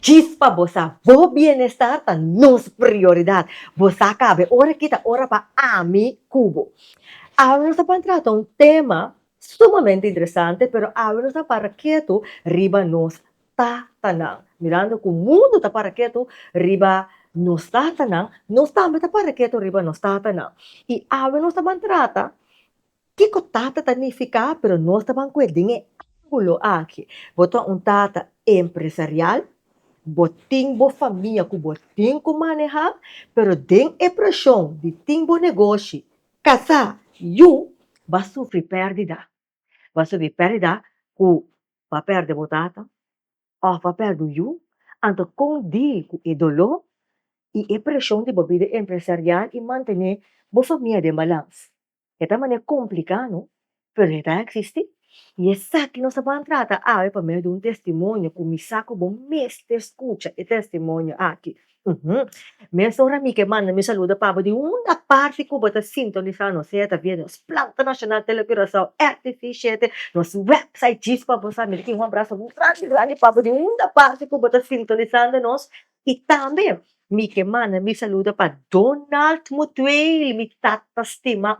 Chispa bosa, vo bienestar ta nos prioridad. Bosa cabe, ora kita, ora pa ami cubo. Ahora nos encontrado un tema sumamente interesante, pero ahora nos para quieto, riba nos tatanang. Mirando que o mundo está para quieto, riba nos tatanang, nos também está para quieto, riba nos tatanang. E ahora nos trata, que ko tata tanificar, pero nós também cuidem ângulo aqui. Botou um tata empresarial, botim bo família, que botim com manejar, pero tem a pressão de tim bo negócio. Casar, you vai sofrer perdida. Vai sofrer perdida, que vai perder botata, ou vai perder you, então com deal com o dolor e a pressão de bebida empresarial e manter bo família de balance. Esta maneira complicado, pero esta existe. E essa aqui nós vamos tratar, por meio de um testemunho, que me saco bom, mês te escuta e testemunho aqui. Uhum. Minha senhora me manda me saluda para de uma parte que você sintonizar, você está vendo, os Planta Nacional de Telecoração Artificial, nosso website diz para você, me um abraço muito grande para de uma parte que você sintonizando nós, e também me manda me saluda para Donald Mutuel, me tata estima,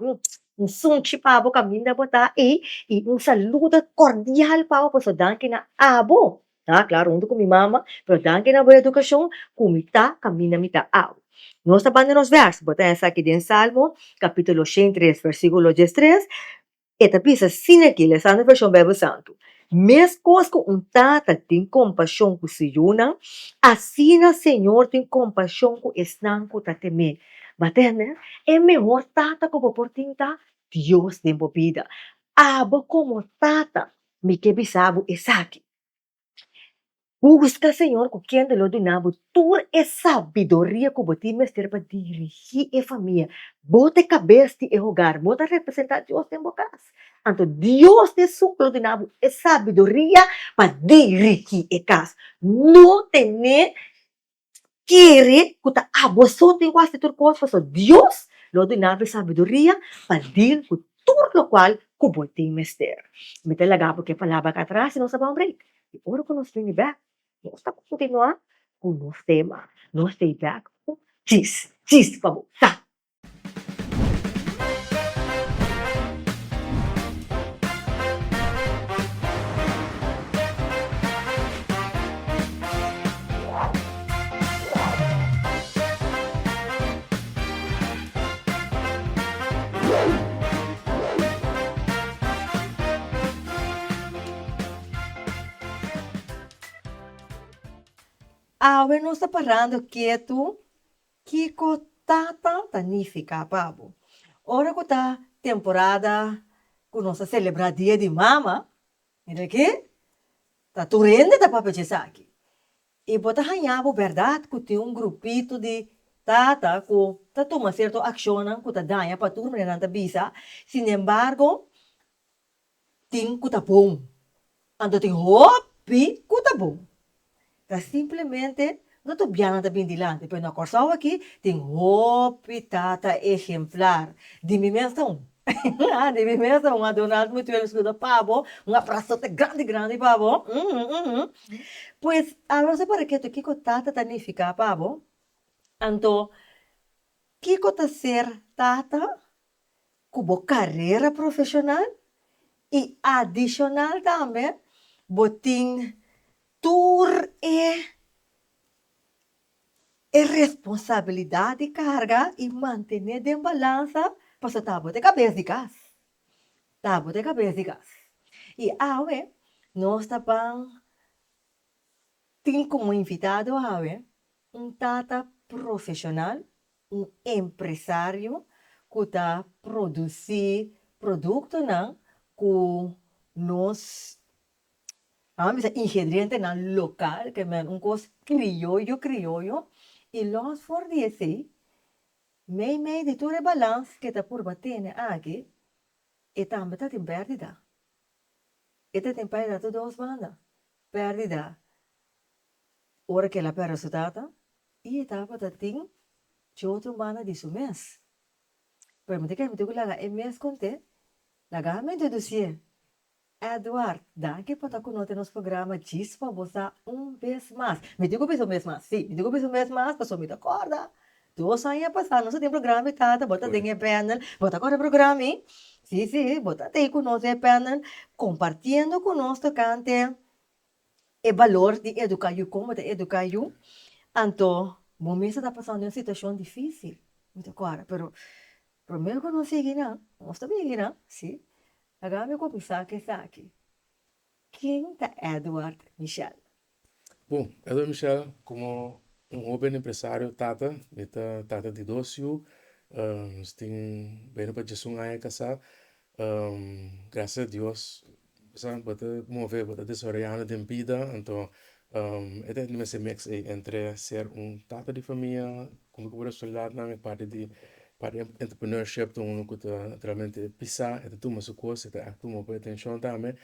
um sunchi pa abo caminho botar e um saludo cordial pa abo so danke na abo. Tá? Claro, junto com minha mama, pero danke na boa educação, kumita, caminha mita abo. Nós trabalhamos nos versos, botar essa aqui em Salmo, capítulo 103, versículo 13, eta pisa sine que le santo versão Bíblia Santo. Mes cosco um tata tem compaixão com se yuna, assim na Senhor tem compaixão com esnanco tateme. Batene, é melhor tata como por tinta, Deus tem vida. Abo como tata, me que bisabo esaki. Busca, Senhor, com quem de lo donavo, tu é sabedoria que você me ter para dirigir a família. Bote cabeça e rogar, bota representar Deus em boca. Então, Deus te suplo de nabo é sabedoria para dirigir a casa. Não tem querer que tá você tem quase tudo coisa, só Deus lo de nabo sabedoria para dir com tudo o qual que você me ter. Me talaga porque palavra cá atrás, não sabe um break. E ora que nós vem back. Nós estamos continuar com o nosso tema. Nós stay back com Cheese, por favor. Tá. Awe nós está parando quieto, que tá tanifica, pabo. Ora que tá temporada, que nós celebrar dia de mama, mira aqui, tá turende da papel aqui. E bota hanhabo verdade que tem um grupito de tata que tá toma certo ação que tá dando para turma na bisa. Sin embargo, tem que tá bom. Ando tem hopi que tá bom. Tá simplesmente não estou bem bem dilante, pero na corsawa aqui tem hopi tata exemplar de mim mesmo. De mim mesmo, uma Donald muito bem escuta pavo, um abraço grande pavo. Pues, ahora se para que tu kiko tata tanifica pavo. Anto, kiko ta ser tata, kubo carreira profissional e adicional também, boting tur responsabilidade e carga e manter em balança para o tabo de cabeça de gás. Tabo de cabeça de gás. E awe, nós também tem como invitado awe um tata profissional, um empresário que está produzir produto não que nós ingrediente na local que é um coisa criollo e nós for dizer meio de todo balance que está por bater aqui e também está em perdida e está em perdida todas as bandas perdida ora que ela perde resultado e estava tem de outra banda de seu mês permite que me diga lá é mês conte la gama de dossier Eduardo, daqui para estar conosco no nosso programa, diz para você vez mais. Me diga uma vez mais, sim, me diga uma vez mais, passou me acorda. 2 anos passar, não tem programa, tá? Bota Correcto. tem panel, bota agora programa, hein? Sim, sim, bota tem conosco panel, compartilhando conosco cante o valor de educar, como de educar, então, momento está passando uma situação difícil, muito claro, pero primeiro que não sei, não, não está bem, não, sim. Agora me começar que saque. Quem tá Edward Michel? Bom, Eduardo Michel, como um joven empresário, tata de docio, tem bem para Jesus aí casar, graças a Deus, sabe, bota mover, bota desarrollando de vida, então, é nesse mix aí entre ser tata de família, como que pode falar na parte de entrepreneurship, então uno que realmente pisar, é tudo uma coisa, é tudo uma atenção também.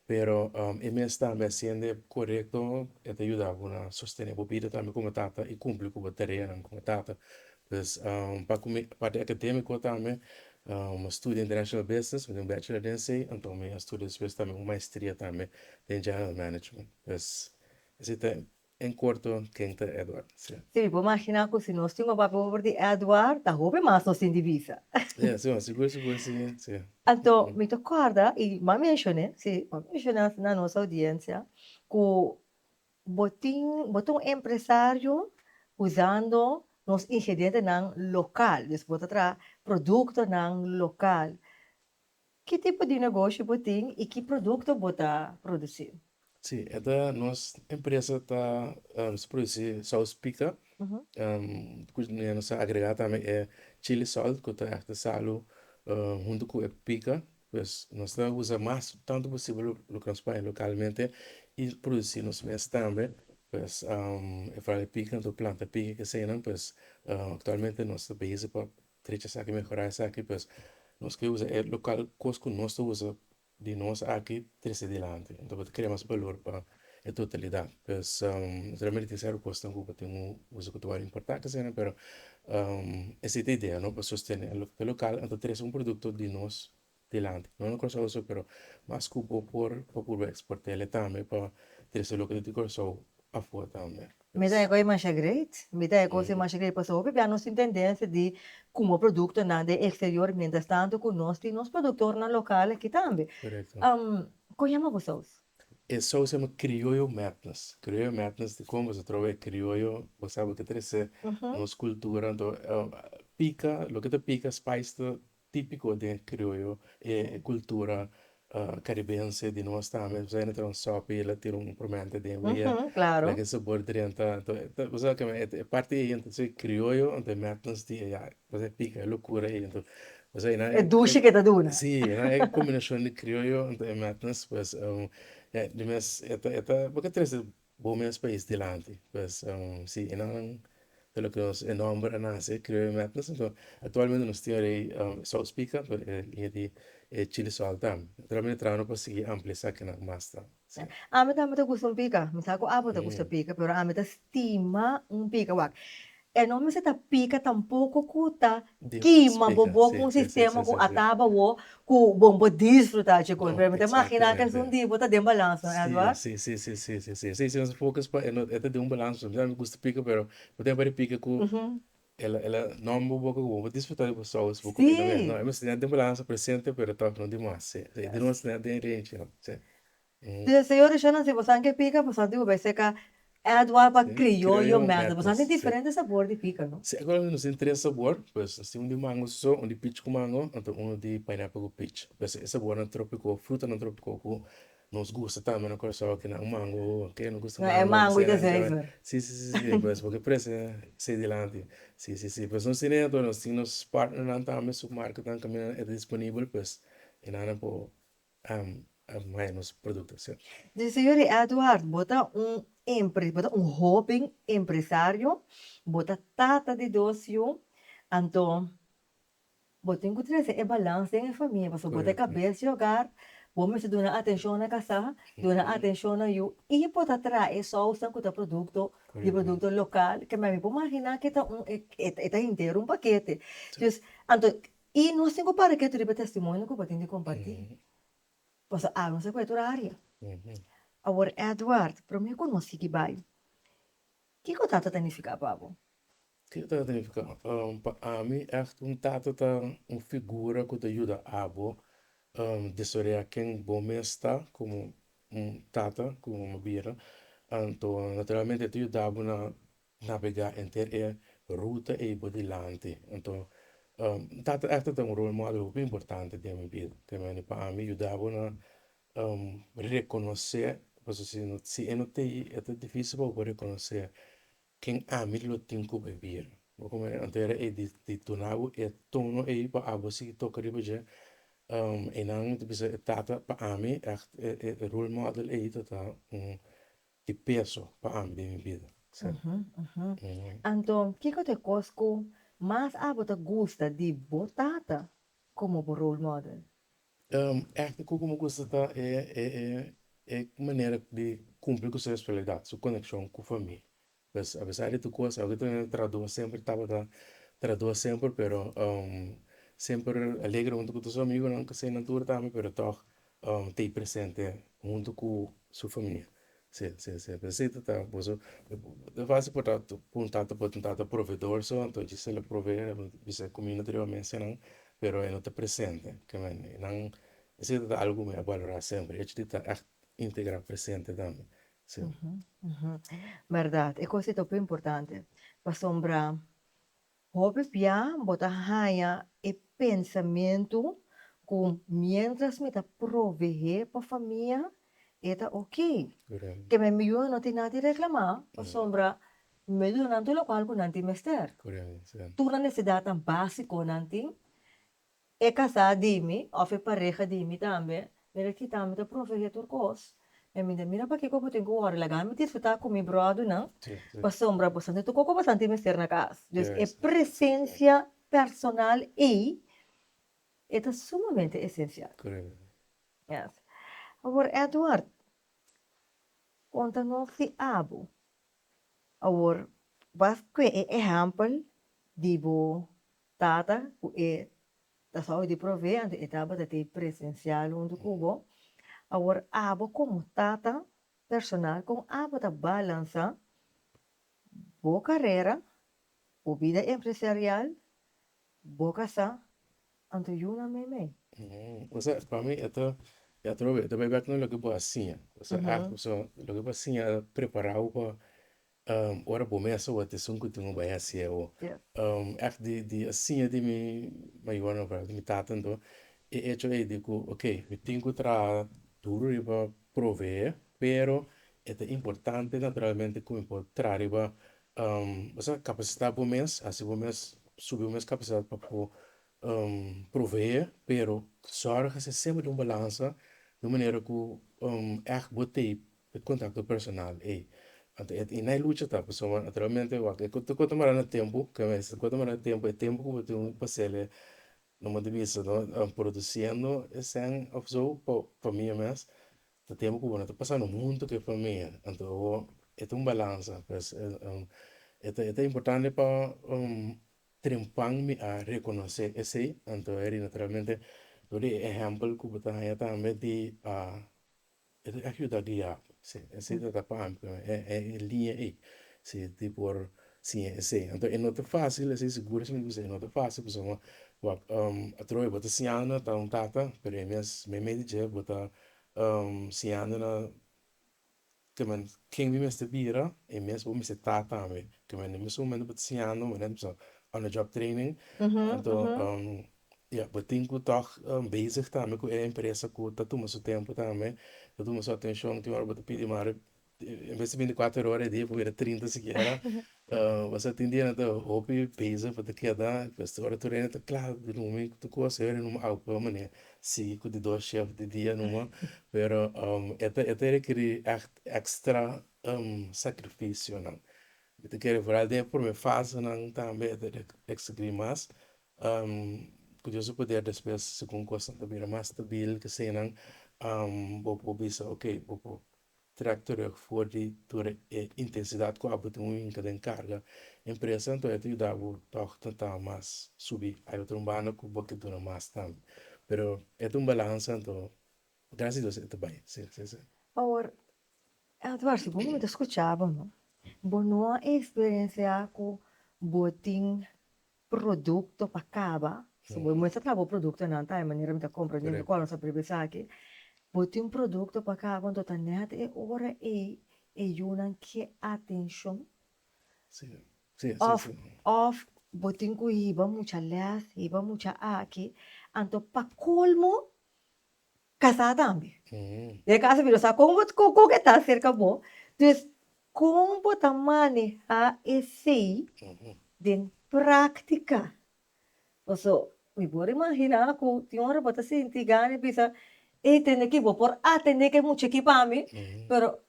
Pero e me também sendo correto e te ayuda a sostener a vida também como tata e cumprir com a tarefa como tata. Pues, para parte acadêmico também, estudo International Business, um bachelor em si, então eu estudo depois também uma maestria também em General Management. Pues, esse em curto, quem está Eduardo. Sim, Sim, vou imaginar que se nós tínhamos um papel de Edward, tá roupa mais nós sem divisa. sim, seguro, sim, sim. Então, me recorda, e me mencionei, sim, me mencionei na nossa audiência, que botou um empresário usando os ingredientes não local, depois botar produto não local. Que tipo de negócio botem e que produto botar produzir? Sim, nossa empresa está se produzir sauce pica. Uhum. Nossa agregada também é chili salt, que está salo junto com a pica. Pues nós usa mais tanto possível o que nós fazemos localmente e produzir nos meses também. Pues eu falei pica, então planta pica que sei não, pues atualmente nós país para trecha aqui melhorar isso aqui, pues nós que usa é local, coisa que nós usa de nós aqui trecha adiante. Então criamos valor para a totalidade. Pues realmente tem zero custo que tem uso que tu vai importar que seja, pero essa é a ideia, não? Para sostener o local, então ter um produto de nós delante. Não é coisa uso, pero mais cupo por exportar ele também para ter esse local de coisa afora também. Me dá Pues, coisa mais great, me dá coisa mm, mais great, porque houve a nossa tendência de como produto na de exterior, mientras tanto que nós temos produtor na local aqui também. correto. Conhama vocês? Isso se chama criollo madness. Criollo madness, de como você trova criollo, você sabe que tem essa Uhum, nossa cultura, então, pica, lo que te pica, spice típico de criollo, é cultura caribense de nós também. Você ainda tem um sopa e ela tira promente de meia, uhum, lá claro. que sabor dentro, então, você sabe que é parte aí, então, criollo, então, madness, de, você pica, é loucura aí, então, você ainda É duche que tá duna. sim, é combinação de criollo, então, madness, pues, mas porque tres bom menos país delante, pues sí, não pelo que nos nombre nace, creo que mas então atualmente nos tiene aí South Pica, e de Chile Saltam. Realmente trabalhando para seguir ampliar que na masta, sim. A mim também gusta um pica, me saco a bota gusta Mm, pica, pero a mim estima um pica, wak. É não me se tá pica tampouco cuta de queima Pica, bobo sim, com sim, sim, sistema sim, com sim, sim. ataba wo com bombo desfrutar de coisa. No, Pero me imagina que é um exactamente. dia bota de balanço, né, Sí, Eduardo? sí, sí, sí, sí, sí, sí, sí, sí, nos focus pa, este de un balance, me gusta pica, pero eu tenho para pica que Uhum. ela não vou vou disfrutar de pessoas, vou comer, não é? Não, Sim. é uma cidade de balança presente, pero top não demais, sim. De uma cidade de gente, não, sim. Dice, senhores, eu não sei, você que pica, você digo, vai ser que é Eduardo para Sim, criollo, criollo merda. Você tem madness, sim. diferente sabor de pica, não? Se agora nos interessa sabor, pues, assim, um de mango só, um de peach com mango, então um de pineapple com peach. Pues, esse sabor não tropical, fruta não tropical, que nos gusta também, não só que não mango, que não gusta Não, é mango, mango e você não, desejo. sim, sim, sim, sim, pues, porque parece ser delante. Sim, sim, sim, pues, nós temos, nós temos partner não também, supermercado também é disponível, pues, e nada por, mais nos produtos, sim. Dice, senhor Eduardo, bota um jovem empresário, bota tata de docio, então, bota em consideração, é balanço em família, você bota a Correto. cabeça jogar, vamos se dar atenção na casa, dar Uhum. atenção na eu, e bota atrás só o sangue de Correto. produto local, que me pode imaginar que está inteiro um paquete. Sim. Então, e nós temos para que tu dê testemunho que eu tenho de compartilhar. Uhum. Posso água se quer área. Uhum. Agora, Edward, para mim, quando você que vai, que que tata tem que ficar, pabo? Que tá tendo ficar, a mim, echt tata tá figura que te ajuda a abo, desorear quem bom está como tata, como uma bira, então, naturalmente, te ajudava na navegar entre a ruta e por delante. Então, tata echt um role model muito importante da minha vida, que me para mim ajudava na reconhecer, porque se eu não tenho, é difícil para reconhecer quem a mim lo tenho que beber. Como então era de tornar e tono e para a você tocar de beber. E não de bisa tata para a mim é role model e tata de peso para a mim de minha vida. Certo? Uhum, uhum. Uhum. Então, que te cosco, mas abo te gusta de botata como role model? Echt como gosta é maneira de cumprir com suas responsabilidades, sua conexão com a família. Mas, apesar de tu coisa, eu tenho traduz sempre, estava da traduz sempre, pero sempre alegre junto com os amigos, não que seja natura também, pero toch ter presente junto com sua família. Sim, sim, sim. Precisa tá, pois eu faço por tanto provedor só, então se ele prover, você como anteriormente não, pero ele não está presente, que não precisa algo me valorar sempre. Eu te está integrar presente também. Sim. Uhum, uhum. Verdade, é coisa tão importante. Para sombra, hobby pia, bota raia e pensamento com mientras me tá proveer para a família, está ok. Correcto. Que me melhor não tem nada de reclamar, para sombra, me do nanto local com nanti mester. Correcto. Sí. Tu na necessidade básico nanti, é casar dimi, ou é pareja dimi também, mas aqui também tá proveer por coisa. E me mira para que como tenho hora, lá me desfrutar com meu brother, não? Sí, sí. Para sombra, bastante, tu coco bastante mester na casa. Então, é Yes. presença personal e é sumamente essencial. Correcto. Yes. Agora, Edward, conta-nos de abo. Agora, vas que exemplo de bo tata, que da saúde de prover, ante etapa de ter presencial do cubo. Agora, abo como tata personal, com abo da balança, boa carreira, boa vida empresarial, boa casa, ante uma meme. O sea, para mí esto, ya te voy a ver lo que puedo hacer. O sea, Uhum. lo que puedo hacer es preparar para ora por mesa o te son que tengo voy a hacer o Yes. echt de assim de mi bueno para mi tatando e hecho é digo, ok, eu tenho que tra duro para prover, pero é importante naturalmente como pode trazer para o sea, capacidade por mês, assim por mês subir o mês capacidade para prover, pero zorga se sempre de balança de maneira que echt botei o contacto personal e e na luta tá pessoa naturalmente o que tu tomar no tempo que é se tomar no tempo é tempo que tu passar numa divisa no produzindo sem a pessoa para mim mas o tempo que você passa no mundo que para mim então é um balança pues é importante para triunfar me a reconhecer esse então é naturalmente do exemplo que você tem também de aiuta a guiar, sì, sì, da parte, è in linea E, sì, tipo, sì, sì, è not facile, sì, sicuro, sì, è not facile, insomma, a trovi, bota siana, ta un tata, per me medice, bota siana, che man, king vi meste bira, e mes, bo meste tata, me, che man, mi sono meno bota siana, man, so, on the job training, Uhum, então, uhum. ja, eu tenho que estar bezig também com a empresa que está tomando seu tempo também. Eu tomo sua atenção, tem hora para pedir mais, em vez de 24 horas, dia, para 30 sequer. Você tem dia, então, hobby, bezig, para te quedar, depois hora tu renda, claro, de nome, tu coisa, eu não algo, mané, sim, com de dois chefes de dia, numa, pero, é requerir extra sacrifício, não. Eu quero falar de por me faz, não, também, é exigir mais. Curioso poder depois se com coisa também mais stabil que se não vou bisa ok vou tractor for de toda intensidade com a botar em cada carga empresa então é tudo dá o toque tentar mais subir aí outro bano com o que dura mais também pero é um balanço então graças a Deus, está bem. Sim, sim, sim. Ahora, Eduardo, si vos me escuchaba, ¿no? Vos no experiencia con botín producto para cava. Se vos muestra trabalho produto não tá, é maneira de compra, nem Correcto. qual nossa previsão aqui. Botín produto para cava, então tá net é hora e uma que atenção Sí, sí, sí, of sí. of botín que iba mucha less, iba mucha aqui, então para colmo casar também. Ujú, De casa virou só como que tá cerca bom. Então, como tá manejar esse ujú. de prática. So, mi puedo imaginar que tinha hora para sentir ganas, pensa, e tem que vou por atender que é muito que para mim, Ujú, pero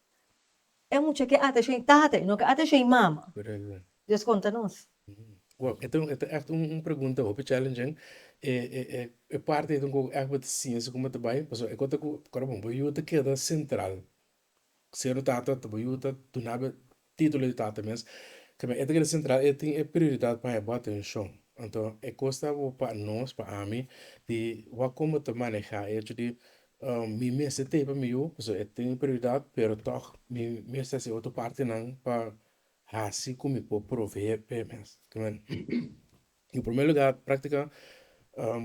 é muito que até sem tate, não que até sem mama. correcto. Desconta-nos. Ujú. Wow, então é uma pergunta muito challenging. É parte de um erro de ciência como também, mas é conta que agora bom, eu te queda central. Ser o tata, tu eu tu nabe título de tata mesmo. Que é que central é prioridade para a atenção. Então é costa para nós, para a mim, de como te manejar, é de mi mês tem para mim, é tem prioridade, pero toch mi mês é outra parte não para assim como eu prover para mês. Em primeiro lugar, prática,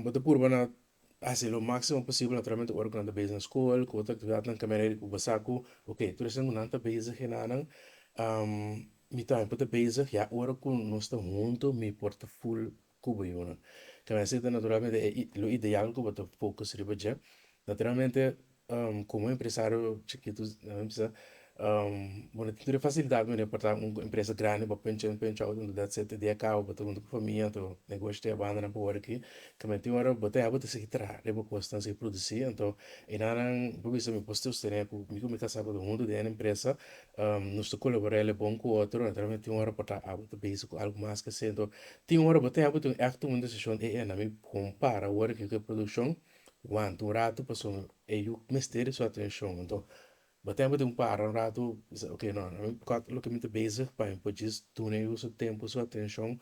bota por bana hacer lo máximo posible naturalmente ahora cuando ves en school, con otra actividad en camera o basaco, ok, tú eres un nanta bezig genanan, mi time puta bezig, ja, ahora con nuestro junto, mi portafolio cubo yuna. Que me siento naturalmente lo ideal que bota focus riba ya. Naturalmente, como empresario chiquito, bueno, tiene facilidad para uma empresa grande, para pensar onde dá certo dia cá, ou para uma família, então negócio de abandona por aqui, que me tem hora botar a se tra, leva constância e produzir, então e não, por isso me posto ter com me casar com o mundo da empresa, nos colaborar ele bom com o outro, então tem hora para a botar basic algo mais que assim, então tem hora botar a botar acto uma decisão é na me compara o hora que a produção, quanto um rato passou, e eu me estere sua atenção, então batemos de um par, um rato, ok, não, lo que me te bezig, para podes tu nem o seu tempo, sua atenção,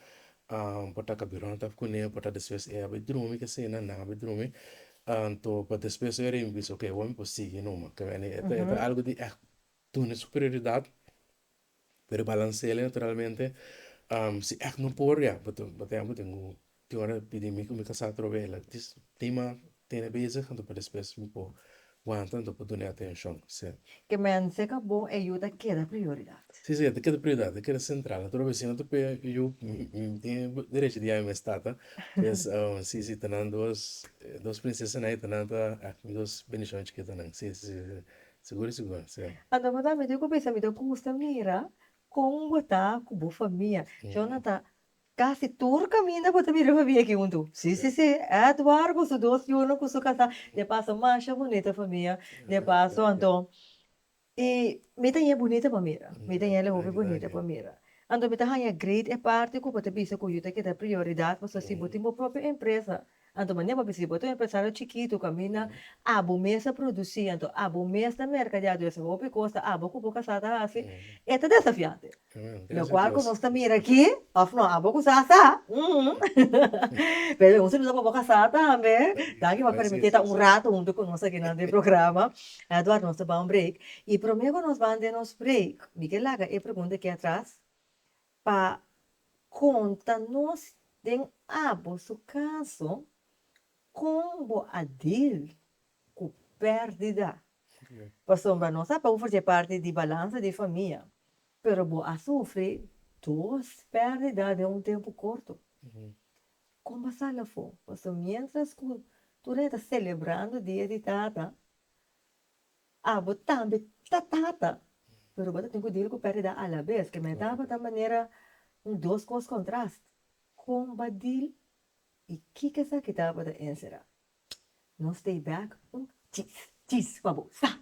para estar cabirão, tá com ele, para depois é a bedroom, que se não, na bedroom, então, para depois eu irei me ok, vamos conseguir, não, que é algo de, tu nem superioridade, pero balancear naturalmente, se não por já, batemos, tenho hora pedir me que me casar outra vez, tema, tem bezig, então, para depois me pôr, aguanta, então, para dar atenção, sim. Que me seca bom e ajuda que da prioridade. Sì, sì, te queda prioridade, te queda central. Tu vezi, não tu pe eu tenho direito de ir a estata, pues sì, sì, tenan dos princesas aí, tenan dos bendições que tenan. Sì, sì, sì, seguro, seguro, sì. Ando mas me digo pensa me digo custa mira como botar com boa família. Jonathan casi turca minda bota mira família aqui junto. Sim, sim, sim. Eduardo com os dois e uno com sua casa. De passo mancha bonita família. De passo então e me tem bonita para mira. Me tem ela roupa bonita para mira. Ando me tem great é parte que bota bisa com yuta que dá prioridade para se botar uma própria empresa. Ando mania para se botar um empresário chiquito camina abo mesa produzir então abo mesa mercadeado essa roupa custa abo com boca sata assim. É desafiante. Meu Graças a quarto Deus. nós estamos aqui, of no abo com sata. Pero você não boca sata também. Daqui vai Sim, permitir sim, um sim. rato junto conosco aqui no programa. Eduardo, nós vamos break. E primeiro nós vamos dar nos break. Miguel Laga, e pergunta aqui atrás. Para conta-nos de abo, seu caso, como adil com pérdida. Pastor, não sabe para fazer parte de balança de família. Pero a sofrer duas pérdidas de um tempo curto. Como sala foi? Pastor, mientras que tu está celebrando o dia de tata, abo também tá tata. Pero você tem que dizer que perde a la vez, que me dava da maneira dois coisas contraste. Combatil e que essa que dava da encerrar. Não stay back, cheese, por favor, sa.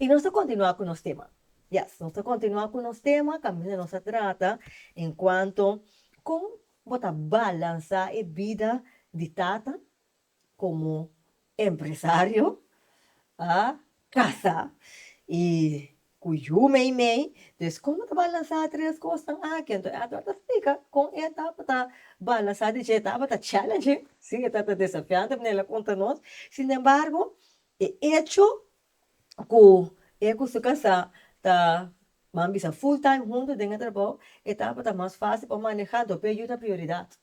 E nós vamos continuar com o nosso tema. Yes, nós vamos continuar com o nosso tema, caminho nós trata, enquanto como botar balançar a vida de tata como empresário, a casa e cuyo mei, então como tá balançar três coisas aqui, então a torta fica com etapa tá balançar de etapa tá challenge, sim, etapa desafiante, nela conta nós, sin embargo, é hecho que é que se casa tá mambisa full time junto dentro do trabalho, etapa tá mais fácil para manejar, então ajuda a prioridade.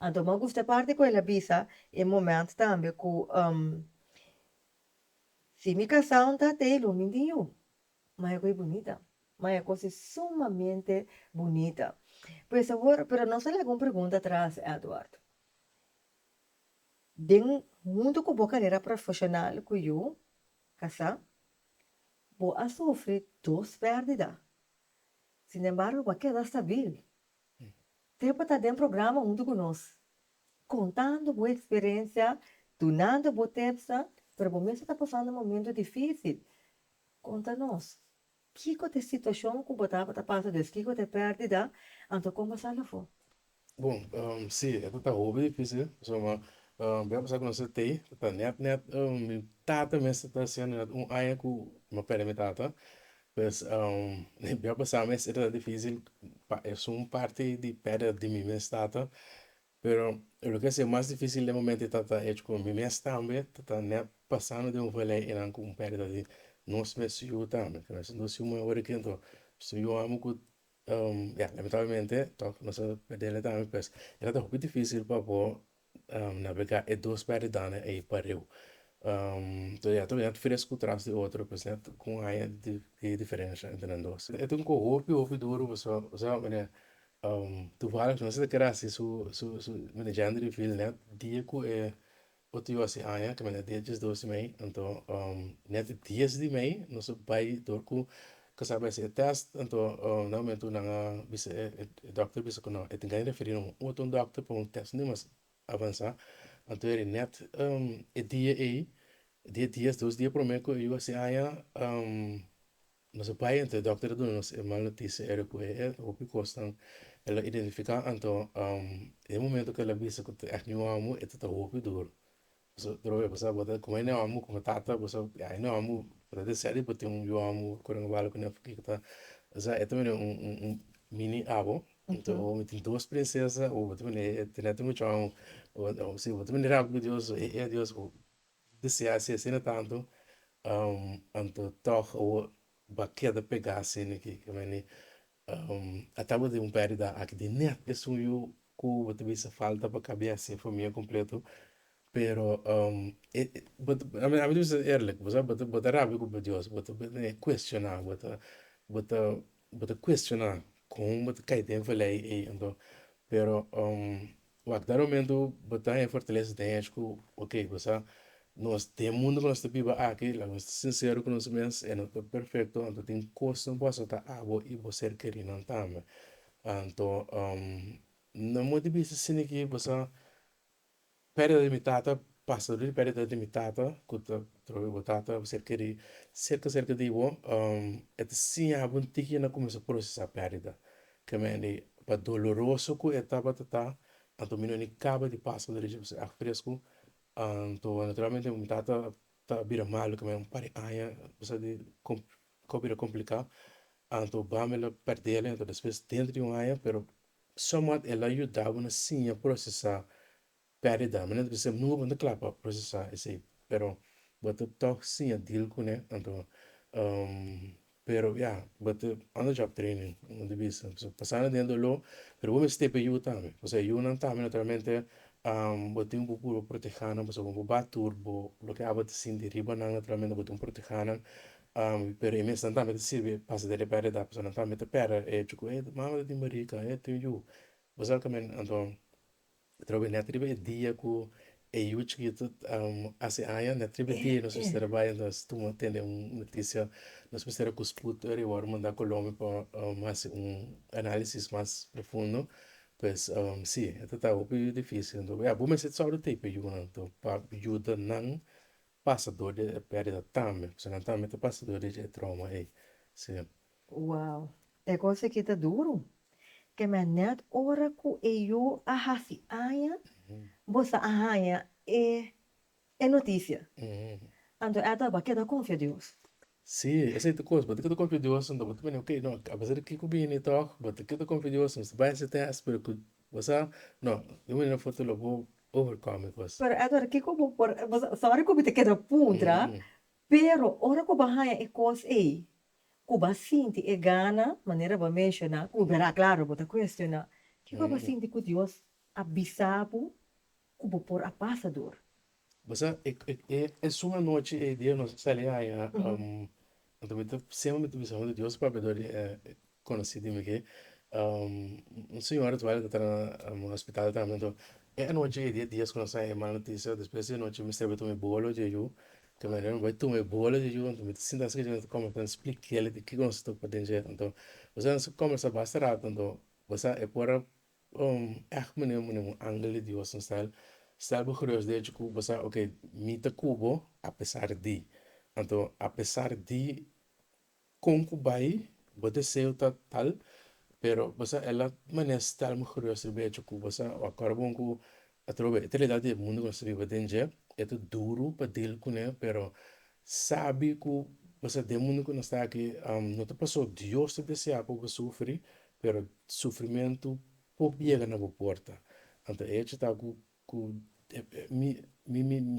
Então, me gusta parte com ela visa, em momento também que se me casar um tatelo, mindinho, mas é coisa bonita, mas é coisa sumamente bonita. Pues agora, pero não sei alguma pergunta atrás, Eduardo. Den muito com boa carreira profissional que eu, casar, vou a sofrer duas perdas. Sin embargo, vai quedar estável. Tempo está dentro do programa junto conosco, contando boa experiência, donando boa tips, pero por mesmo está passando um momento difícil. Conta-nos, que tipo de situação que você está passando, que tipo de perda, então como você foi? Bom, sim, é tudo hobby difícil, só uma bem passar com você tem, tá net tata mesmo tá sendo aia que uma pera me tata, mas bem passar mas é difícil, é só uma parte de pera de mim mesmo tata, pero lo que é mais difícil de momento tata é com mim mesmo também, tata net passando de vale e não com perda de nós mesmos eu também, mas não se uma hora que então, se eu amo que ya, lamentablemente, no se perdele también, pues, era muy difícil para poder navegar e dos paridane e pariu. Então, já, também fresco traz de outro, pues, né, com a de diferença entre os dois. É um hobby duro, você, né, tu fala que não sei que era assim, né, gender feel, né, dia que é, o tio assim, que me dia 12 mei, então, né, dias de mei, não sei, vai, dorco, kasabay sa test anto na mento na nga bisa doctor bisa kuno et ngai referir um outro doctor para um test nem mas avançar anto ele net e dia dias dois dias por meio eu assim nosso pai então doctor do nos é mal notícia era que é o que costam ela identificar anto e momento que ela bisa que é new amo e tá o que duro so droga basa bota como é amo como tata basa ai não amo para série bote eu amo quando vale que não fica já é também mini abo então Uhum. ou tem duas princesas ou também tem muito ou se ou também era Deus é Deus ou desejar se assim tanto anto toch ou baqueda pegar assim que também acaba de perda aqui de net é só eu que você vê falta para caber assim família completo pero a mí es eerlijk, bota rabi ku Dios, bota questionar, bota bota questionar com bota cai tem falei e então, pero o dar momento bota é fortaleza tem acho que ok, você nós tem mundo que nós te viva aqui, lá nós sincero com nós mesmos, é não tá perfeito, então tem coisa não posso estar abo e você querer não tá, então não muito difícil assim que você perda limitata, passare di perda limitata, kuta trovi votata, cerca di wo, et sim a bunti na começa a processar perda, que me pa doloroso ku etapa tata, anto mino ni caba di passa de você a fresco, anto naturalmente um tata tá bira mal que me um pare aia, você de copira complicar, anto bamela perdele, anto depois dentro de um aia, pero somewhat ela ajudava na sim a processar perda, mas não precisa nunca quando claro para processar esse, pero but toch sim a deal com né, então pero yeah, but on the job training, não devia ser, passando dentro do pero vamos ter para eu também, ou seja, eu não também naturalmente botar um pouco protegendo, mas um pouco turbo, lo que abate sim de riba não naturalmente botar um protegendo, pero em vez de também sirve passa de perda, pessoa não também pera, é tipo, mama de marica, tem eu, você também então trobe na tribe dia ku e yuch gitu ase aya na tribe dia É, nos é. trabalha nós tu entende notícia nós precisa que escuta e agora mandar Colômbia para mais análise mais profundo pues sim é tá o que difícil então é bom mas é só o tempo eu não então para ajuda não passador de perda também se não também passador de trauma aí sim Uau! É coisa que tá duro. Que me net ora ku eu a hasi aya, Uhum. bosa ahanha é notícia. Uhum. Então, ela tá que da confia Deus. Sim, essa é a coisa, mas que tu confia em Deus, então, mas também, ok, não, apesar de que eu vim então, mas que tu confia em Deus, mas vai ser teste, pero que você, não, eu me não foto logo overcome coisa. Pero agora que como por, sa hora ko bite que da puntra, Uhum. pero ora ko bahanha é coisa aí. Ko ba sinti e gana, maneira ba mencionar, ko verá claro, bota questionar. Que ko ba Uhum. sinti ko Deus abisabu, ko bo por a passador. Você é uma noite e dia nós saímos aí, Uhum. então me sempre me visão de Deus para ver conhecido me que senhora tu vai estar no hospital também então é noite e dia dias quando sai uma notícia depois de noite me escreve tu me bolo de eu que me lembro vai tu me bolo de eu então me sinta assim que como então explique ele de que nós estou para dentro então você não começa bastante então você é por é como um ângulo de Deus não está Estava curioso de que você, ok, mita cubo, apesar de. Então, apesar de com cubai, você ser tal, pero você ela maneira está muito curioso de que você agora bom que a trobe, a realidade do mundo que nós vivemos dentro é tudo duro para deal com ele, pero sabe que você do mundo que nós está aqui, não te passou Deus te deseja para sofrer, pero sofrimento pouco chega na porta. Então, é que está com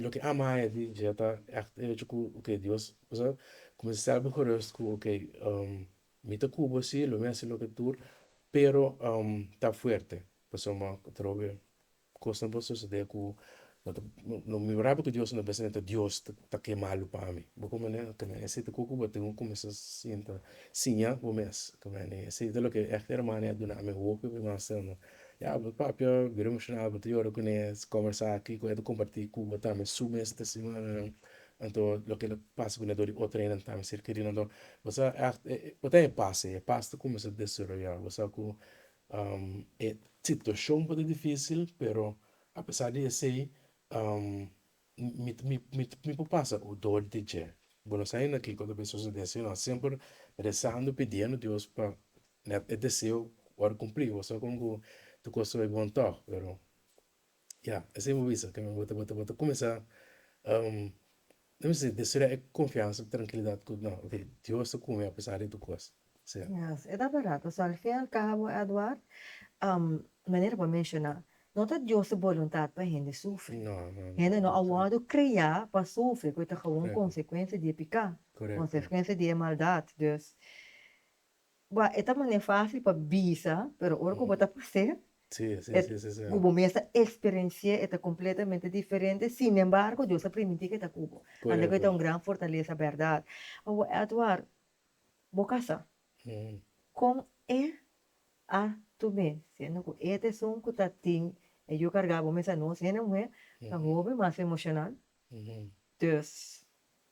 lo que ama é de já está é que o que Deus você começar a curioso que ok mita cubo sí lo me hace lo que tú pero está fuerte pues uma trove costa por suceder que no me bravo que Dios no pensa que Dios está que malo para mim vou como né que né esse te cuco vou ter um começo sinta sim já o mês que né esse é lo que é hermana é do nome o que me sendo ja vou papia viramos na vou ter hora que né conversar aqui com ele compartilhar com o também sume esta semana então lo que passa com ele o treino também ser querido então você é passe começa a desenvolver você com é situação um pouco difícil pero apesar de ser me passa o dor de je. Bueno, saindo aqui quando pessoas dizem, nós sempre rezando, pedindo a Deus para né, é desejo para cumprir. Você como tu costa é bom toque, pero yeah, é sempre isso que me bota começar não sei, desejo é confiança, tranquilidade, que não, ok, Deus está comigo apesar de tu coisa. Sim. Yes, é da barato. So, al fin e al cabo, Edward, maneira para mencionar, não está Deus vontade para a gente sofrer. Não, não, Gente não não sei. awado criar para sofrer, que está com Correto, consequência de pecar, correto. consequência de maldade. Dus, bah, é também fácil para bisa, pero ora que botar para ser, Sim, sim, é, sim, sim, sim. como essa experiência é completamente diferente. Sin embargo, Deus permite que está cubo. Anda que está Correto. gran fortaleza, verdade. Oh, Edward, boca Uhum, com é a tu me, sendo que este son que tá tem, e eu carregava mesa não, sendo não é, tá uhum, houve mais emocional, uhum, dus,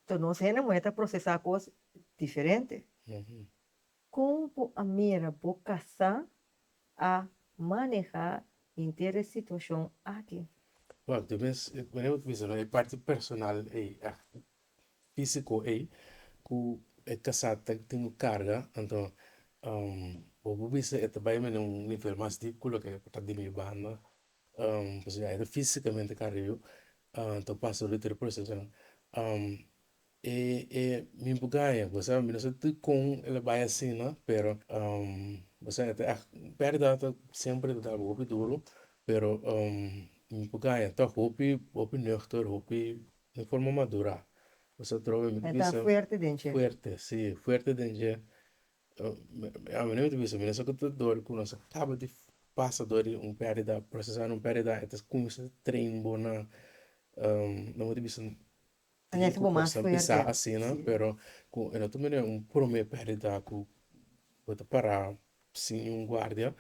então não sendo não é, tá processar coisas diferentes. uhum. Como a mira boca a manejar inteira situação aqui. Well, du bist, wenn eu visar a parte personal a físico ku é casado tem carga então o bisa é também num nível mais deep que o que está de minha banda pois é fisicamente carrego então passa o outro processo me bugaia você não sei com ele vai assim né pero você até perda sempre dá o duro pero me bugaia então hopi nuchter hopi de forma madura você trova me Está visa forte dentro. fuerte sí fuerte de a mim não visa mas só que tu dor com nossa acaba de passa dor perda processar perda até com esse treino bona não te visa Aí tem se que for mais coisa bisa forte, assim, né? sim. Pero com eu também é prome perda com bota para sim guarda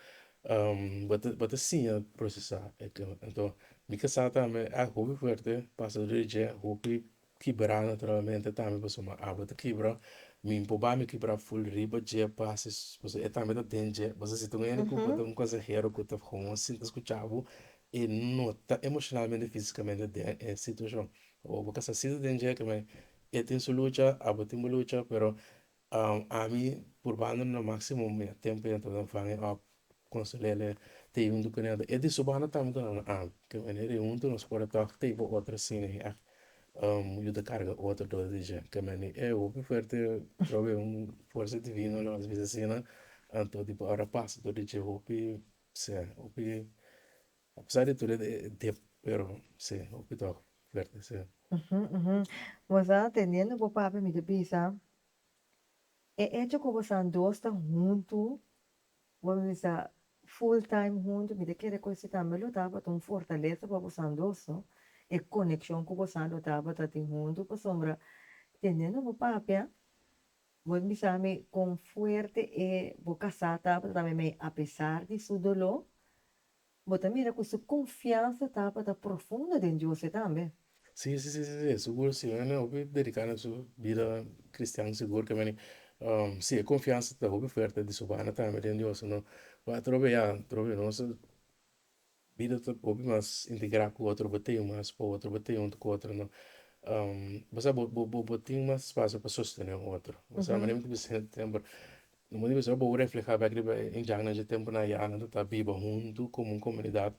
bota sim a processar é que então me casar também a hobby forte passa de dia hobby quebrar naturalmente também você uma bota quebra me empobar me quebrar full riba dia passa você é também da danger você se tu ainda que bota Uhum. coisa hero que tá com assim tá escutando e nota emocionalmente fisicamente de situação o porque essa situação danger que me tem sua luta a botar uma luta pero a mim por banda no máximo meio tempo então não faz conselele te junto com ele e de subana tam então que maneira junto nos pode tocar te outra cena ajuda carga outra dose de que maneira o oferta trove força divina no às vezes cena então tipo ahora passa todo de hopi se hopi apesar de tudo de pero se hopi toca fuerte se Ujú, ujú. Você atendendo pro papo me bisa. É hecho que você dois estão junto, vamos dizer, full time junto, me quer coisa também, eu tava tão fortaleza para você dois, é conexão com você eu tava tá junto, para sombra, entendendo pro papo, vamos dizer, me com forte e vou casar, tava também me apesar de seu dolor, você mira com sua confiança tava tá profunda dentro de você também. Sì, sì, sì, sì, sì, sicuro sì, hobby dedicare su vita cristiana sicuro che meni sì, è confianza da hobby offerta di subana ta meni Dio sono va trove no so vida to hobby mas integrar com outro botei mas para outro botei com outro no você botei mas espaço para sostener o outro você Uhum. meni muito setembro no mundo você vou refletir bem em jangna de tempo na ya na tá viva junto como comunidade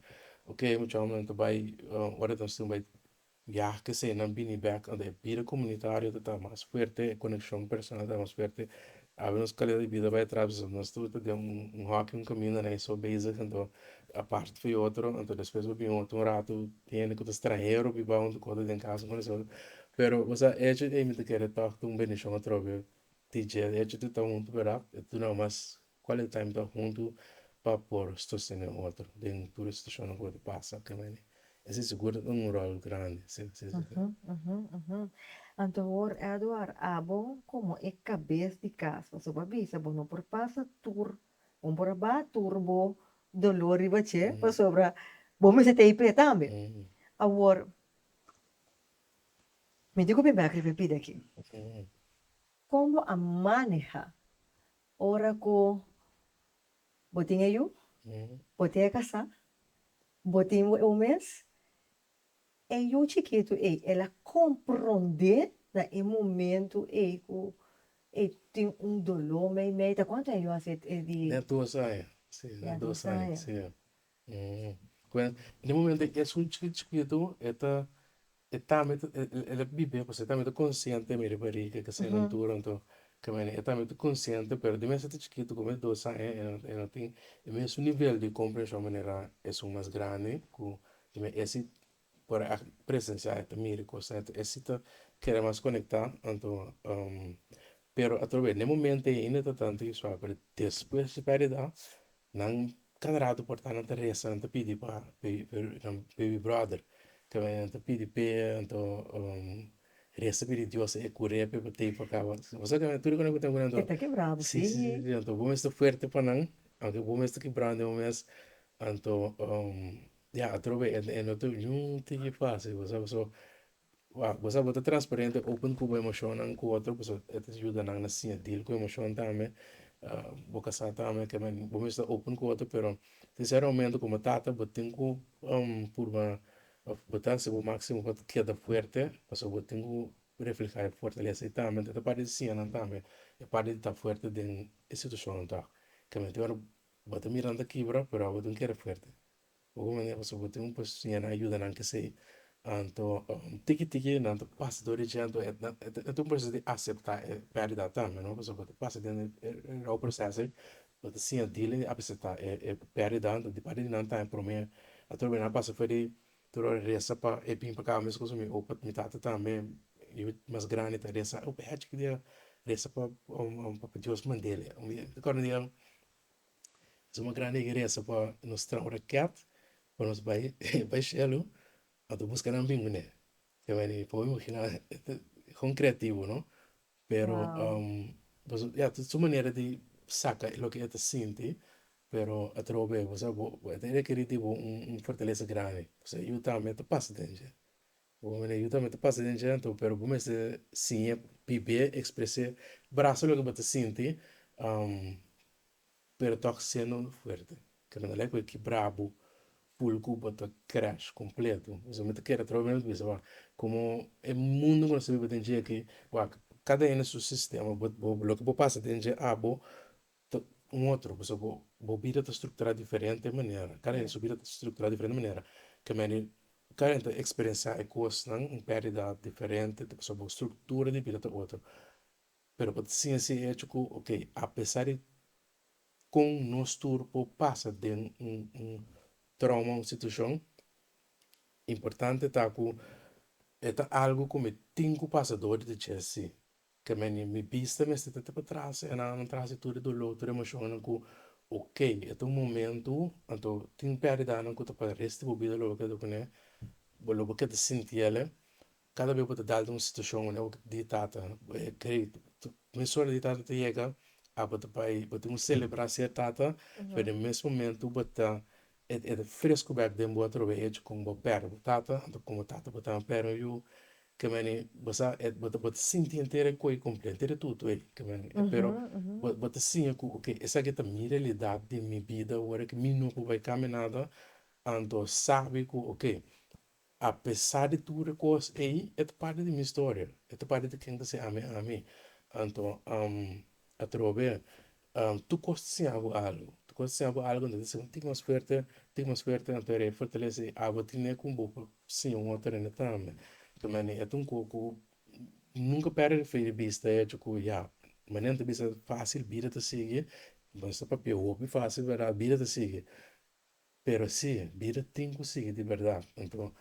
ok muito momento vai ora então vai viaje se non bini back on the vida comunitario está más fuerte, conexión personal está más fuerte. Habemos calidad de vida vai atrás, nós tudo de rock, caminho, né, so basic, então, a parte foi outro, então, depois eu vi outro rato, tem que estrangeiro, vi onde quando em casa, com isso, pero, você, é de, me te quer estar, tu bem, deixa eu trocar, DJ, é de, tu tá junto, verdade, tu não, mas, qual é o time tá junto, para por, estou sendo outro, dentro, tudo isso, deixa eu não pode passar, que, mano, esse seguro um rol grande, sim, sim, sim. Uhum, uhum, uhum. Então, Eduardo, bom como é cabeça de casa, você vai ver, bom, não por passa tur, bom por aba turbo, dolor e bache, para Uhum, sobra, bom, mas tem IP também. uhum, Agora, me digo bem, que repita aqui, uhum, como a maneja, ora com, botinha eu, uhum. botinha casa, botinha o mês, e eu chiquito, ela compreende, no momento, e tem um dolor meio meio. Quanto é eu aceito Na de tua saia, sim, na tua saia, adoçar? sim. Uhum. Quando, no momento que é um chiquito, ela vive, você está muito consciente, me repari, que se não Uhum. turam, então, que mane, está muito consciente, pero de mesmo chiquito, como é dois anos, não tem, o mesmo nível de compreensão, maneira, é um mais grande, que esse, por a presencia, é também, coisa, esse, quer mais conectar, então, pero a través de momento ainda tá tanto isso para depois de peridar não cada rato por estar na teresa não te pedi para baby brother que vai não te pedi pe então receber Deus é curar pe para te para cá você que tudo quando eu tenho quando Está quebrado, sim sim sim. sim então vamos estar forte para não aunque vamos estar quebrando mas então já a través é não te não te fácil você você bota transparente, open com a emoção com o outro, você te ajuda na sentir com a emoção também, boca sa também, que man, vamos estar open com o outro, pero sinceramente como tata, botem com por uma botar se o máximo para que queda forte, você botem com refletir fortaleza também, te pode ser também, e pode estar forte dentro da situação tá, que man, agora bota mirando quebra, pero botem que era forte. Ogumene osobote un pues yana ayuda nan que sei anto tiki tiki nanto passa do regendo é um processo de aceitar perdida também não você pode passar dentro o processo pode sim dele aceitar perdida anto de perdida não tá para mim a tua bem passa foi de toda resa para bem para cá mesmo coisa me opa me tá também eu mais grande tá resa o pé que dia resa para Deus mandele quando dia é uma grande igreja para nos trazer para nos vai vai chelo a tu buscar um bingo né que vai pode imaginar com criativo não pero Uau. pues ya tu maneira de saca lo que te sente pero a trove você tem que ter fortaleza grande você eu também te passa dentro o homem eu também te passa dentro então pero como esse sim é pibe expressar braço lo que você sente um, pero toca sendo forte que não é que brabo pulco bota crash completo. Você me quer trabalhar com isso, como é mundo quando você vive tem dia que, cada um seu sistema, lo que passa dentro de abo, outro, você vida está estruturada de diferente maneira, cada um sua vida está estruturada de diferente maneira, que meni cada um experienciar coisas não um período diferente, sobre estrutura de vida do outro, pero para sim assim é tipo, ok, apesar de com nós turpo passa de trauma, uma situação importante tá com é algo como cinco passadores de Chelsea que me vista me está para trás e não traz tudo do outro emoção que ok é um momento então tem perda não que tu para resto do vida logo que tu né logo que tu sente ela cada vez que tu dá uma situação né o de tata que me só de tata te chega a botar pai botar um celebrar ser tata mas no mesmo momento botar é fresco back de outro vez como perto tata então como tata botar perto eu que mani basa bota sinti inteira coi compreendere tudo ele que mani pero bota sim que ok essa que é a minha realidade de minha vida agora que mim não vai caminhar então sabe que ok apesar de tudo coisas aí é parte de minha história é parte de quem você ama a mim então a trover tu gosta sim algo tu gosta sim algo então você tem uma suerte então é fortalece a botina com boca sim um outro ainda também também é um pouco nunca perde de vista é tipo já mas nem vista fácil vida te seguir mas é papel hobby fácil verdade vida te seguir pero sim vida tem que seguir de verdade então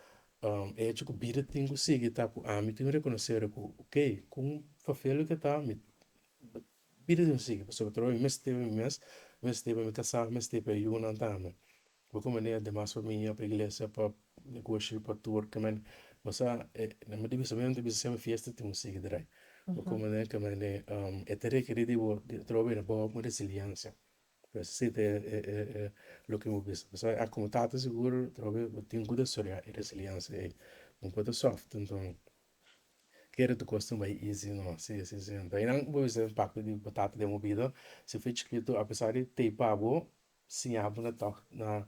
é tipo vida tem que seguir tá a mim tem que reconhecer que ok com papel que tá me vida tem que seguir sobre todo mas teve me casar mas teve eu não tá vou como né demais família para igreja para negócio para tour que man mas na minha divisão sempre fiesta tem que seguir daí vou como né que man é ter que de trocar na boa resiliência pues sí, lo que hemos visto. O sea, como estás seguro, tengo que desarrollar resiliencia, un poco soft, entonces, quiero tu costume easy, no, sí, sí, sí. Daí não vou dizer impacto de batata de movida, se foi escrito, apesar de ter pago, sim, abre na toque, na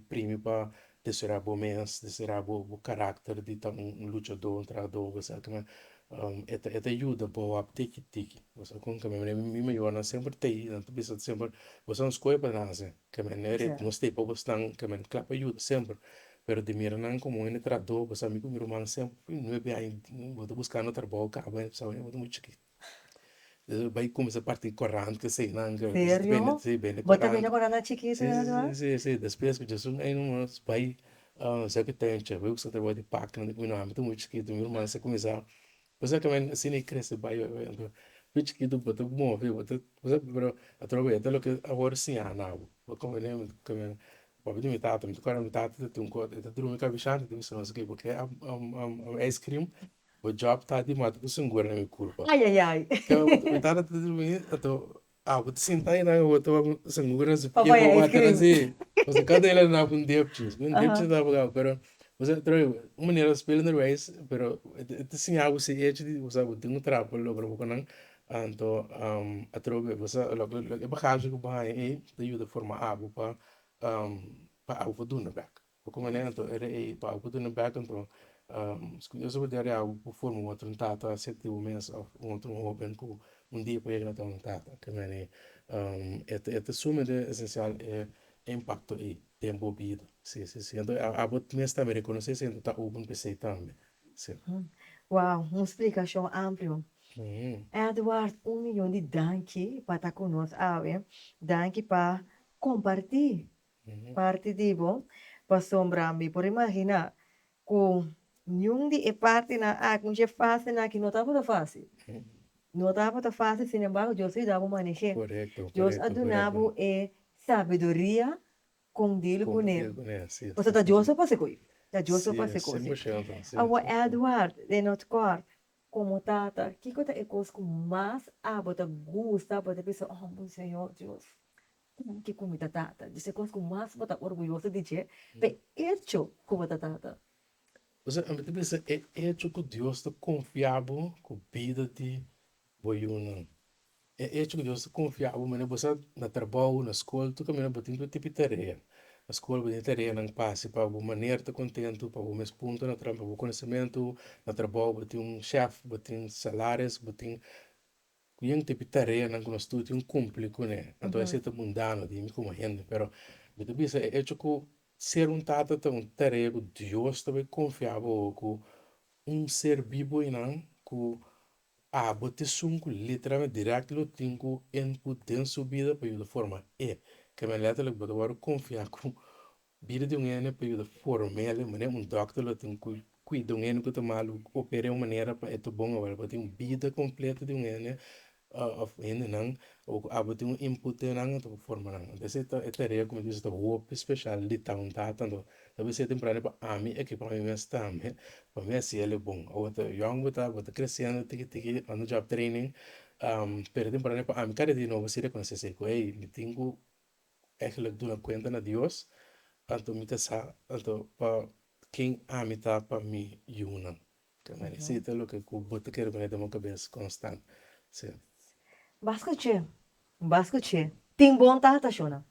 prêmio para descerrar bom mês, descerrar bom caráter de um lutador, um treinador, você que é ajuda boa tiki tiki, você com que me melhor na sempre tem, não tu precisa sempre, você não escolhe para nada, que me nere, não sei para você não, que me clapa ajuda sempre. Pero de mira não como ele tratou, você amigo meu irmão sempre não é bem, vou buscar no trabalho, acaba, sabe, é muito chique. Vai começar a partir correndo, que sei, não, que bem, Sério? sei, bem, Você também correndo. agora na chiquita, Sim, sim, Eduardo? sim, sim, depois que Jesus aí não vai, sei que tem, tchau, eu que só trabalho de pac, não é muito chique, meu irmão, você começar, você também, assim, nem cresce, vai, muito chique, botar bom, viu, você, pero, através de lo que agora sim, não, como ele, como Pode me tata, me tocaram me tata, tem coisa, tem tudo me cabeçando, tem isso não sei o quê, porque ice cream, o job tá de mato, você engorda na minha culpa. Ai, ai, ai. Que eu me tata tudo me, ato, vou te sentar aí na eu tô sem engorda, se porque Papai vou ice bater cream. assim, você cada ele na um depchis, Aham. tá bom, pero você trouxe uma maneira de no race, pero assim algo se é de você tem um trapo logo para não então a trobe você logo é bagagem que vai aí de forma água para algo do na back como né então era aí para algo do na back então eu sou de área por forma outro tata sete o mês outro open com dia para ir na tua tata que né é suma de essencial é impacto aí tempo vida sim sim sim então a bot mês também reconhecer se então tá open PC também sim Uau, uma explicação ampla. uhum. Eduardo, 1 milhão de danke para estar conosco. Danke para compartilhar Uhum. parte de bom para sombrar-me. Por imaginar, com nenhum de é parte na com que fácil na que não estava fácil. Uhum. Não estava fácil, sin embargo, eu sei dava manejar. Correcto, Deus correcto, correcto. adunava é sabedoria com dele com ele. É, sim, Você sim, está sim, Deus sim. para ser coi. Está Deus para Sim, ser coisa. 100%, sim, Agora, sim, sim. Eduardo, de not cor, como tata, que coisa é coisa com mais bota gusta, bota pensa, oh, meu Senhor Deus, que comida tata. Dice coisa com mais bota orgulhoso de dizer, pe hecho como tata. O sea, a mí te parece, é hecho que Deus está confiável com a vida de boiuna. É hecho que Deus está confiável, mas você na trabalho, na escola, tu caminha batendo tipo de tarefa. escola botin tarefa nang passe para bo maneira tá contento, para bo mes ponto na trampa, bo conhecimento, na trabalho botin chefe, botin salários, botin yung tipo de tarefa nang nós tudo um cumpre com né. Então esse é mundano de mim como gente, pero eu penso é hecho que ser um tata tão tarefa Deus também confiava que ser vivo e não que bote sunku literalmente direto lo tinku input den subida para de forma que me letterlijk bote war confiar com vida de ene para de forma ele mané doctor lo tinku cuida ene que malu opere uma maneira para eto bom agora bote vida completa de ene of ene nang o bote input nang to forma nang desse esta rea como diz esta hope special de town tanto talvez se temprano para ami é que para mim está para mim assim ele é bom ou tá young bota crescendo tiki on the job training pero temprano para ami cada dia novo se reconhece se que ei me tenho eigenlijk doen cuenta na Dios tanto me sa tanto para quem ami tá para mim yuna que me necessita lo que bota quero que na cabeça constante sim Bascoche. Ting bom tata, Shona.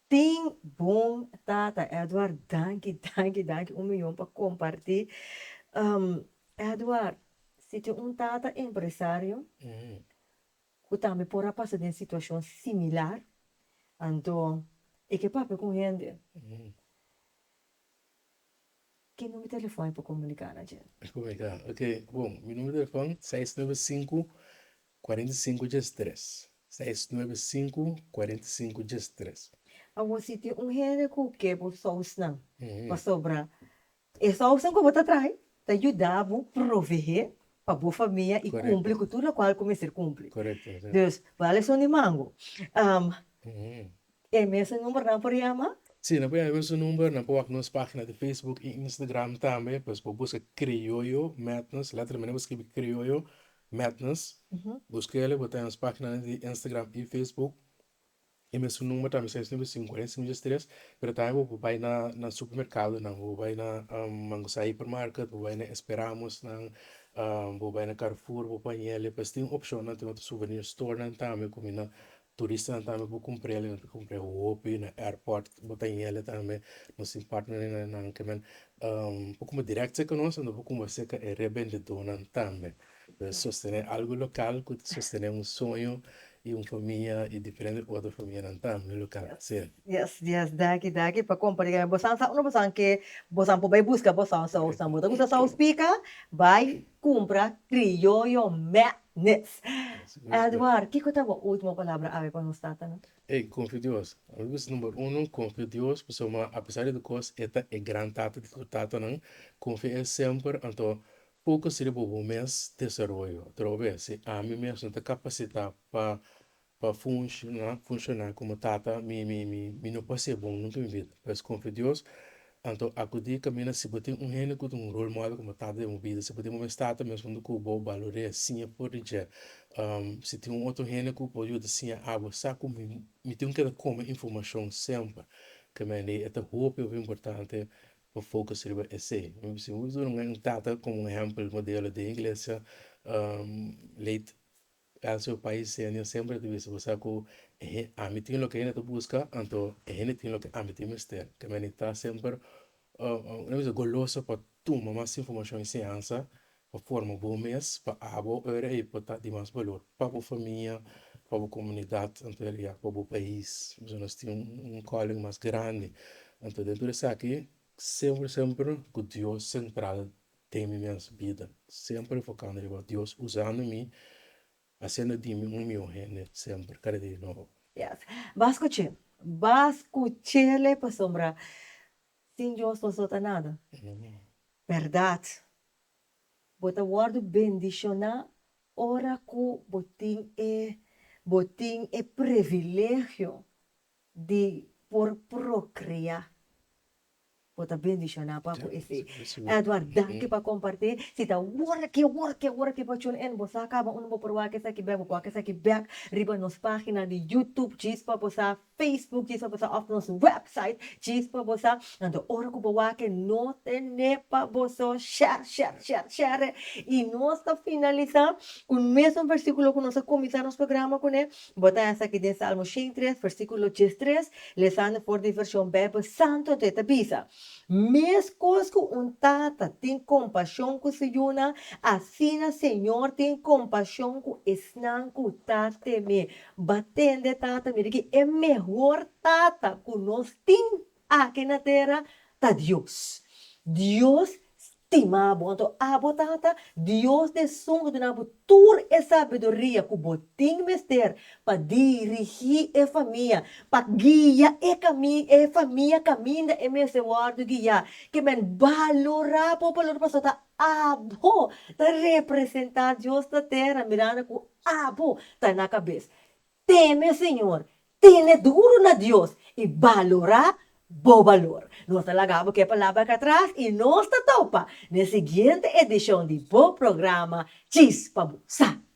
Ting bom tata. Edward, danke. 1 milhão para compartilhar. Edward, se tem tata empresário, que também pode passar em situação similar, então, e que papo com gente, que número de telefone para comunicar a gente? como é que é? Ok, bom, meu número de telefone 695 45 13 695 45 13 Agora, se tem gente que você só usa, para sobrar, é só usa que você traz, te ajudar a prover para a boa família e Correcto. cumprir com tudo o qual começar a cumprir. Correcto, sí. Deus, vale só de mango. Ujú. É mesmo número não por chamar? Sí, no pueden ver su número, no pueden ver páginas de Facebook e Instagram también, pues por buscar Criollo Madness, literalmente escribir Criollo Madness, busquele, botar nas páginas de Instagram e Facebook, e mesmo número também 695 45 pero também vou vai na supermercado, não vou vai na Mangosa Hypermarket, vou vai na Esperamos, não vou vai na Carrefour, vou vai ele, mas tem opção, não tem outro souvenir store, não também como na turista, não também vou comprar ele, não comprar o OP na airport, botar ele também, nos partner na que men, vou como direct se conosco, não vou como você que é revendedor, não também, sostener algo local, sostener sonho e uma família e diferente outra família não tá no local sim Yes, daqui para compartilhar. Bosan sa uno bosan que bosan po vai buscar bosan sa usan mo. Gusto sa speaker, vai compra criollo madness. Eduardo, que que tava a última palavra ave para nós tata, não? ei confio em Deus a luz número confio em Deus porque apesar de coisas esta é grande tata de tata não confio sempre então pouco seria bom mês desenvolvimento trobe se a mim mesmo tem capacidade para funcionar como tata me não pode ser bom nunca me vida mas confio em Deus então acudi caminha se botem gênio com role model como tata de uma vida se botem uma tata mesmo do que o bom valor é sim por dizer se tem outro gênio que pode ajudar sim a água saco me tem que dar como informação sempre que me é até roupa é importante para foco sobre esse se uso tata como exemplo modelo de inglês late al seu país senior sempre deve ser você com a mim tem o que ele busca então ele tem o que a mim tem mister que me está sempre não é goloso para tomar mais informação e ciência para formar bom mês para abo era e para dar mais valor para a família para a comunidade então ele para o país nós temos calling mais grande então dentro desse aqui sempre que Deus central tem minha vida sempre focando em Deus usando me Haciendo de mí un mío sempre, cada dia novo. Yes. Bascuche para sombra. Sin Dios não solta nada. Verdade. Bota guardo bendicionar ora que botin é privilégio de por procriar. bota bendicionar pa po esse. Seguro. Edward, danke pa compartir. Sita, wora que pa tune in. Bosa ka ba uno po sa kibek, sa kibek. Riba nos página de YouTube, chispa po sa Facebook, chispa po sa off nos website, chispa po sa, ando ora ko ba que no te nepa boso, share. E nós tá finalizar com o mesmo versículo que nós começamos o programa com ele. Bota essa aqui de Salmo 3, versículo 3, lesando for de versão Bíblia Santo de Tabisa. Mescos que tata tem compaixão com se yuna, assim o Senhor tem compaixão com esnan com tate me. Batende tata me que é melhor tata que nós tem aqui na terra, tá Deus. Deus estimado, então, abo tata, Deus de sungo de nabo tur e sabedoria que botim mester para dirigir a família, para guiar a família caminha e me se guardo guiar, que men valorar popular para sota abo, tá representar Deus da terra, mirando com abo tá na cabeça. Teme, Senhor, tiene duro na Deus e valorar bom valor. Nós talagamos que a palavra cá atrás e nós topa na seguinte edição de bom programa Chispa Busa.